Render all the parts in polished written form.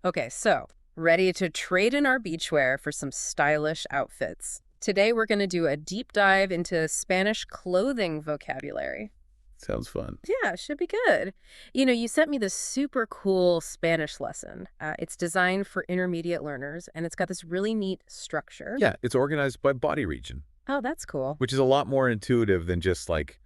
Okay, so ready to trade in our beachwear for some stylish outfits. Today we're going to do a deep dive into Spanish clothing vocabulary. Sounds fun. Yeah, it should be good. You sent me this super cool Spanish lesson. It's designed for intermediate learners, and it's got this really neat structure. Yeah, it's organized by body region, Oh, that's cool. which is a lot more intuitive than just like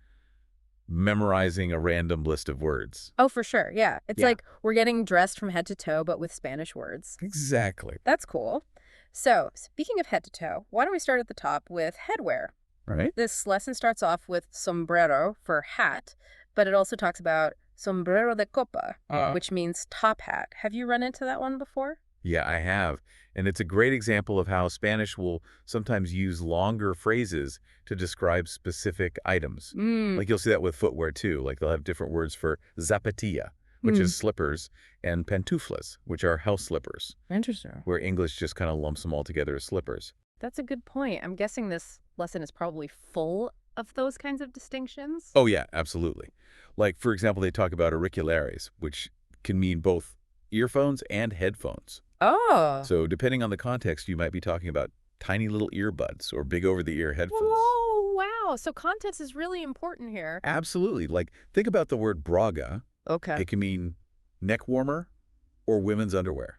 memorizing a random list of words. Oh, for sure. Yeah. It's Yeah, like we're getting dressed from head to toe, but with Spanish words. exactly. That's cool. So, speaking of head to toe, why don't we start at the top with headwear? Right? This lesson starts off with sombrero for hat, but it also talks about sombrero de copa, which means top hat. Have you run into that one before? Yeah, I have. And it's a great example of how Spanish will sometimes use longer phrases to describe specific items. Mm. Like you'll see that with footwear too. Like they'll have different words for zapatilla, which Mm. is slippers, and pantuflas, which are house slippers, Interesting. where English just kind of lumps them all together as slippers. That's a good point. I'm guessing this lesson is probably full of those kinds of distinctions. Oh, yeah, absolutely. Like, for example, they talk about auriculares, which can mean both earphones and headphones. Oh. So depending on the context, you might be talking about tiny little earbuds or big over-the-ear headphones. Whoa, wow. So context is really important here. Absolutely. Like, think about the word braga. Okay. It can mean neck warmer or women's underwear.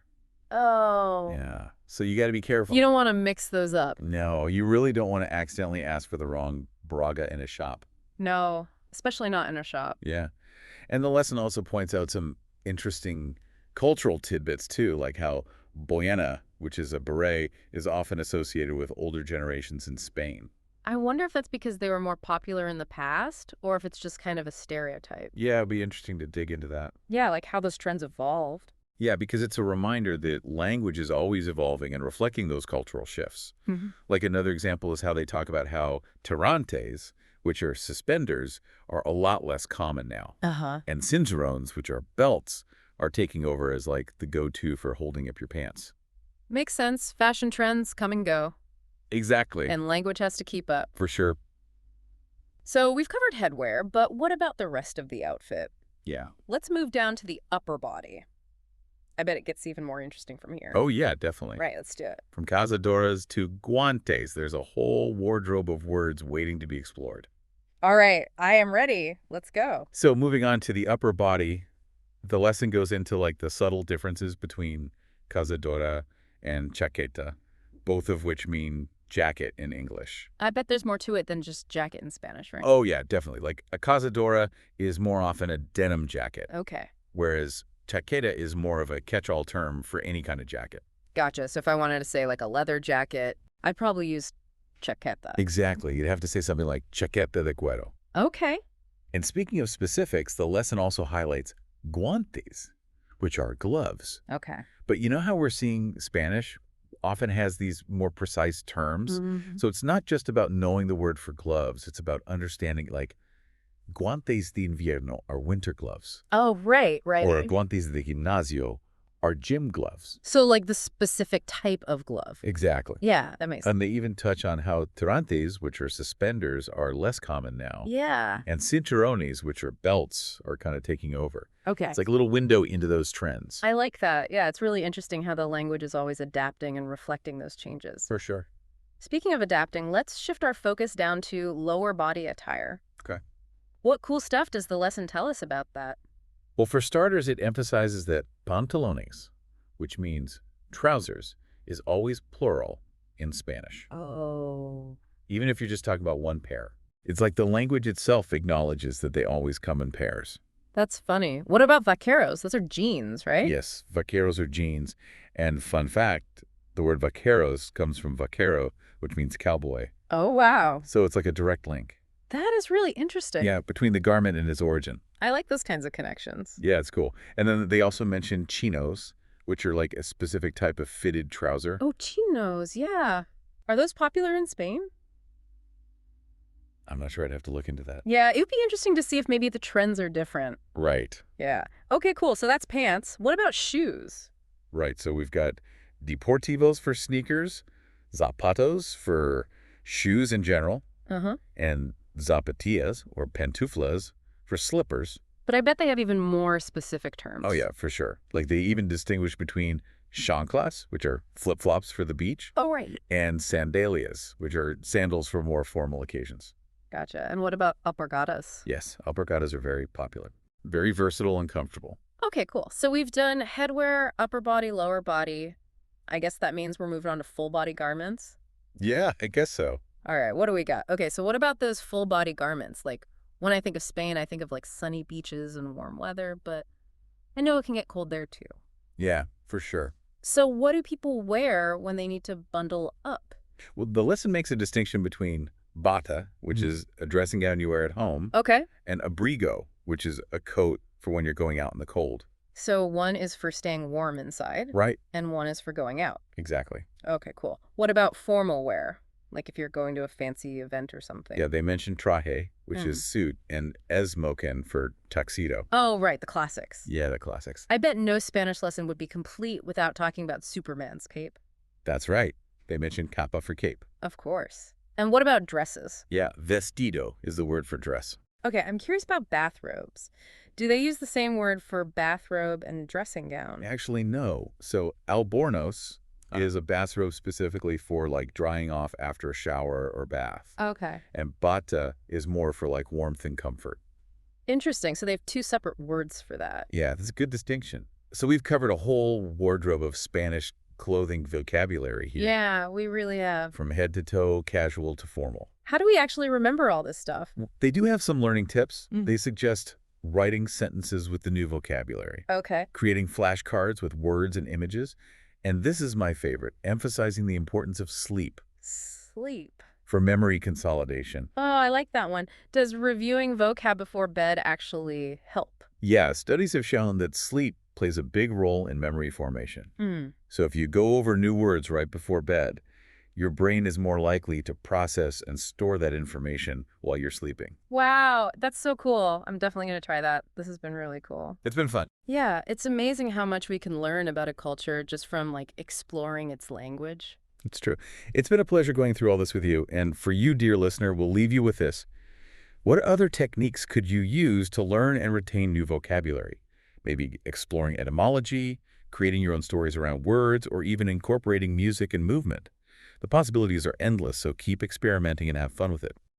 Oh. Yeah. So you got to be careful. You don't want to mix those up. No, you really don't want to accidentally ask for the wrong braga in a shop. No, especially not in a shop. Yeah. And the lesson also points out some interesting cultural tidbits, too, like how boyana, which is a beret, is often associated with older generations in Spain. I wonder if that's because they were more popular in the past or if it's just kind of a stereotype. Yeah, it'd be interesting to dig into that. Yeah, like how those trends evolved. Yeah, because it's a reminder that language is always evolving and reflecting those cultural shifts. Hmm. Like another example is how they talk about how tirantes, which are suspenders, are a lot less common now. Uh-huh. And cinturones, which are belts, are taking over as like the go-to for holding up your pants. Makes sense. Fashion trends come and go, Exactly. and language has to keep up. For sure. So we've covered headwear, but what about the rest of the outfit? Yeah. Let's move down to the upper body. I bet it gets even more interesting from here. Oh, yeah, definitely. Right, let's do it. From cazadoras to guantes, there's a whole wardrobe of words waiting to be explored. All right, I am ready. Let's go. So moving on to the upper body, the lesson goes into like the subtle differences between cazadora and chaqueta, both of which mean jacket in English. I bet there's more to it than just jacket in Spanish, right? Oh, yeah, definitely. Like a cazadora is more often a denim jacket, Okay. whereas chaqueta is more of a catch-all term for any kind of jacket. Gotcha. So if I wanted to say like a leather jacket, I'd probably use chaqueta. Exactly. You'd have to say something like chaqueta de cuero. Okay. And speaking of specifics, the lesson also highlights guantes, which are gloves. Okay. But you know how we're seeing Spanish often has these more precise terms? Mhm. So it's not just about knowing the word for gloves. It's about understanding, like, guantes de invierno are winter gloves, Oh, right, or right. guantes de gimnasio are gym gloves. So like the specific type of glove. Exactly. Yeah, that makes sense. And they even touch on how tirantes, which are suspenders, are less common now. Yeah. And cinturones, which are belts, are kind of taking over. Okay. It's like a little window into those trends. I like that. Yeah, it's really interesting how the language is always adapting and reflecting those changes. For sure. Speaking of adapting, let's shift our focus down to lower body attire. Okay. What cool stuff does the lesson tell us about that? Well, for starters, it emphasizes that pantalones, which means trousers, is always plural in Spanish, Oh. even if you're just talking about one pair. It's like the language itself acknowledges that they always come in pairs. That's funny. What about vaqueros? Those are jeans, right? Yes, vaqueros are jeans. And fun fact, the word vaqueros comes from vaquero, which means cowboy. Oh, wow. So it's like a direct link. That is really interesting. Yeah, between the garment and its origin. I like those kinds of connections. Yeah, it's cool. And then they also mention chinos, which are like a specific type of fitted trouser. Oh, chinos, yeah. Are those popular in Spain? I'm not sure. I'd have to look into that. Yeah, it would be interesting to see if maybe the trends are different. Right, Yeah. Okay, cool. So that's pants. What about shoes? right. So we've got deportivos for sneakers, zapatos for shoes in general, Uh-huh. and zapatillas or pantuflas for slippers. But I bet they have even more specific Oh terms. yeah, for sure. Like they even distinguish between chanclas, which are flip-flops for the beach, Oh, right. and sandalias, which are sandals for more formal occasions. Gotcha. And what about alpargatas? Yes, alpargatas are very popular. Very versatile and comfortable. Okay, cool. So we've done headwear, upper body, lower body. I guess that means we're moving on to full body garments. Yeah, I guess so. All right, what do we got? Okay, so what about those full body garments? Like when I think of Spain, I think of like sunny beaches and warm weather, but I know it can get cold there too. Yeah, for sure. So what do people wear when they need to bundle up? Well, the lesson makes a distinction between bata, which is a dressing gown you wear at home, Okay. and abrigo, which is a coat for when you're going out in the cold. So one is for staying warm inside Right? and one is for going out. Exactly. Okay, cool. What about formal wear? Like if you're going to a fancy event or something. Yeah, they mentioned traje, which Hmm. is suit, and esmoken for tuxedo. Oh, right, the classics. Yeah, the classics. I bet no Spanish lesson would be complete without talking about Superman's cape. That's right. They mentioned capa for cape. Of course. And what about dresses? Yeah, vestido is the word for dress. Okay, I'm curious about bathrobes. Do they use the same word for bathrobe and dressing gown? Actually, no. So albornoz is a bathrobe specifically for like drying off after a shower or bath. Okay. And bata is more for like warmth and comfort. Interesting. So they have two separate words for that. Yeah, that's a good distinction. So we've covered a whole wardrobe of Spanish clothing vocabulary here. Yeah, we really have. From head to toe, casual to formal. How do we actually remember all this stuff? They do have some learning tips. Mm. They suggest writing sentences with the new vocabulary, Okay. creating flashcards with words and images, and this is my favorite, emphasizing the importance of sleep Sleep. for memory consolidation. Oh, I like that one. Does reviewing vocab before bed actually help? Yeah, studies have shown that sleep plays a big role in memory formation. Hmm. So if you go over new words right before bed, your brain is more likely to process and store that information while you're sleeping. Wow, that's so cool. I'm definitely going to try that. This has been really cool. It's been fun. Yeah, it's amazing how much we can learn about a culture just from like exploring its language. It's true. It's been a pleasure going through all this with you. And for you, dear listener, we'll leave you with this. What other techniques could you use to learn and retain new vocabulary? Maybe exploring etymology, creating your own stories around words, or even incorporating music and movement. The possibilities are endless, so keep experimenting and have fun with it.